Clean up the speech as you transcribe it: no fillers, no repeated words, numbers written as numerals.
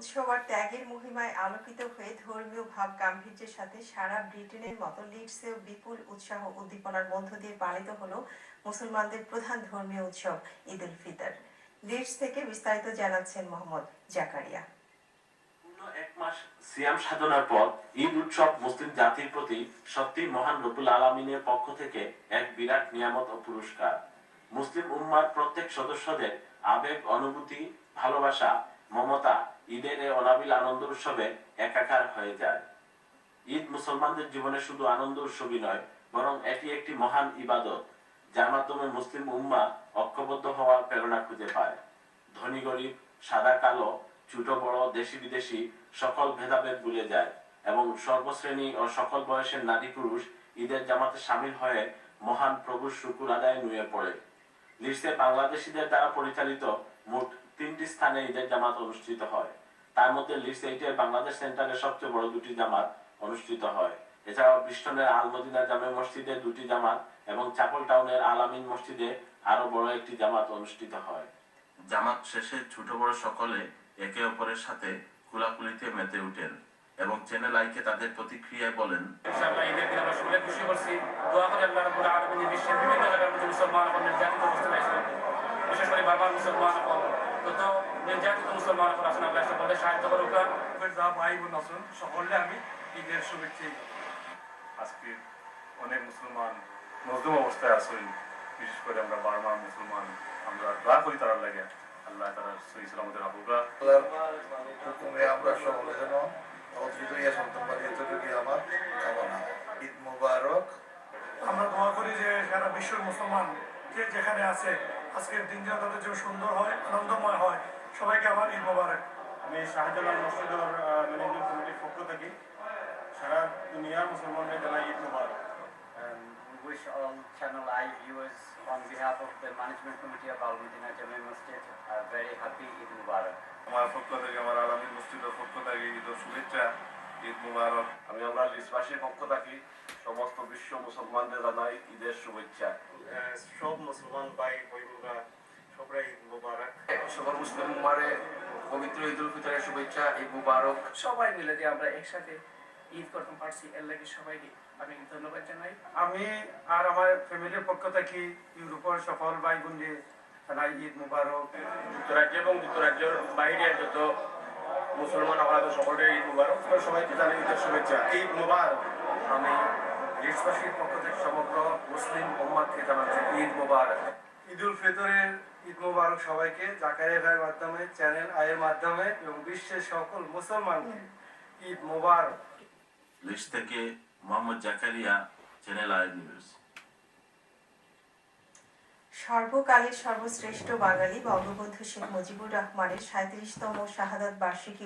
উৎসব আর ত্যাগের মহিমায় আলোকিত হয়ে ধর্মীয় ভাব গাম্ভীর্যের সাথে সারা ব্রিটেনের মতো লিডসেও বিপুল উৎসাহ উদ্দীপনার মধ্য দিয়ে পালিত হলো মুসলমানদের প্রধান ধর্মীয় উৎসব ঈদ উল ফিতর। লিডস থেকে বিস্তারিত জানাচ্ছেন মোহাম্মদ জাকারিয়া। এক মাস সিয়াম সাধনার পর ঈদ উৎসব মুসলিম জাতির প্রতি সত্যি মহান রব্বুল আলামিনের পক্ষ থেকে এক বিরাট নিয়ামত ও পুরস্কার। মুসলিম উম্মার প্রত্যেক সদস্যদের আবেগ, অনুভূতি, ভালোবাসা, মমতা ঈদের এই অনাবিল আনন্দ উৎসবে একাকার হয়ে যায়। ঈদ মুসলমানদের জীবনে শুধু আনন্দ উৎসবই নয়, বরং এটি একটি মহান ইবাদত, যার মাধ্যমে মুসলিম উম্মা ঐক্যবদ্ধ হওয়ার প্রেরণা খুঁজে পায়। ধনী গরিব, সাদা কালো, ছোট বড়, দেশি বিদেশি সকল ভেদাভেদ ভুলে যায় এবং সর্বশ্রেণী ও সকল বয়সের নারী পুরুষ ঈদের জামাতে সামিল হয়ে মহান প্রভুর শুকুর আদায় নুয়ে পড়ে। লিডসে বাংলাদেশিদের দ্বারা পরিচালিত মোট 3টি স্থানে ঈদের জামাত অনুষ্ঠিত হয়। তার মধ্যে লিডস 8-এর বাংলাদেশ সেন্টারে সবচেয়ে বড় 2টি জামাত অনুষ্ঠিত হয়। এছাড়াও ব্রিস্টনের আল মদিনা জামে মসজিদে 2টি জামাত এবং চ্যাপল টাউনের আল আমিন মসজিদে আরো বড় একটি জামাত অনুষ্ঠিত হয়। জামাত শেষে ছোট বড় সকলে একে অপরের সাথে কুলাকুলিতে মেতে উঠেন এবং চ্যানেল আইকে তাদের প্রতিক্রিয়ায় বলেন, ইনশাআল্লাহ ঈদের দিন আমরা সকলে খুশি করছি। দোয়া করি আল্লাহ রাব্বুল আলামিন বিশ্বের বিভিন্ন জায়গার মধ্যে মুসলমান এবং নির্যাতিত অবস্থায় আছে, বিশেষ করে বারবার মুসলমান এবং তত নির্যাতিত মুসলমান এখন আছেন, আল্লাহ সকলে সাহায্য করুক। যা ভাই বোন আছেন সকলে আমি ঈদের শুভেচ্ছা। আজকে অনেক মুসলমান মজলুম অবস্থায় আছেন, বিশেষ করে আমরা বার্মার মুসলমান, আমরা দোয়া করি তারা লাগে আল্লাহ তারা সহি সালামতের আবুকা হুকুমে আমরা সকলে যেন অর্জিত সন্তান পাই, এতটুকু আমার কামনা। ঈদ মুবারক। আমরা দোয়া করি যে সারা বিশ্বের মুসলমান যে যেখানে আছে আজকের দিন যেন তাদের জন্য সুন্দর হয়, আনন্দময় হয়। সবাইকে আমার ঈদ মুবারক। আমি শাহজালাল মসজিদের ম্যানেজিং কমিটির পক্ষ থেকে সারা দুনিয়ার মুসলমানদের জানাই ঈদ মুবারক। We wish all Channel I viewers on behalf of the management committee of Al Madina Jame Masjid a very happy Eid Mubarak. আমার পক্ষ থেকে, আমার আল আমিন মসজিদের পক্ষ থেকে ঈদের শুভেচ্ছা, ঈদ মুবারক। আমি আমরা লিডসবাসীর পক্ষ থেকে সমস্ত বিশ্ব মুসলমানদের জানাই ঈদের শুভেচ্ছা। সব মুসলমান ভাই বোনেরা সবাই ঈদ মুবারক। সকল মুসলিম উম্মারে পবিত্র ঈদ উল ফিতরের শুভেচ্ছা, ঈদ মুবারক। সবাই মিলে যে আমরা একসাথে ঈদ করতে পারছি এর লাগি সবাইকে আমি ধন্যবাদ জানাই। আমি আর আমার ফ্যামিলির পক্ষ থেকে ইউরোপের সকল ভাই বোনদের জানাই ঈদ মুবারক। যুক্তরাজ্য এবং যুক্তরাজ্যের বাইরের যত মুসলমান আমাদের সকলের ঈদ মুবারক। সবাইকে জানাই ঈদের শুভেচ্ছা, ঈদ মুবারক। আমি দেশবাসীর পক্ষ থেকে সমগ্র মুসলিম উম্মাহকে জানাচ্ছি ঈদ মুবারক। ঈদ উল ফিতরের ঈদ মুবারক সবাইকে। জাকারিয়া ভাইয়ের মাধ্যমে, চ্যানেল আইয়ের মাধ্যমে এবং বিশ্বের সকল মুসলমানকে ঈদ মুবারক। লিডস থেকে Mohammad Zakaria, channel I news. সর্বকালের সর্বশ্রেষ্ঠ বাঙালি বঙ্গবন্ধু শেখ মুজিবুর রহমানের 37তম শাহাদাত বার্ষিকী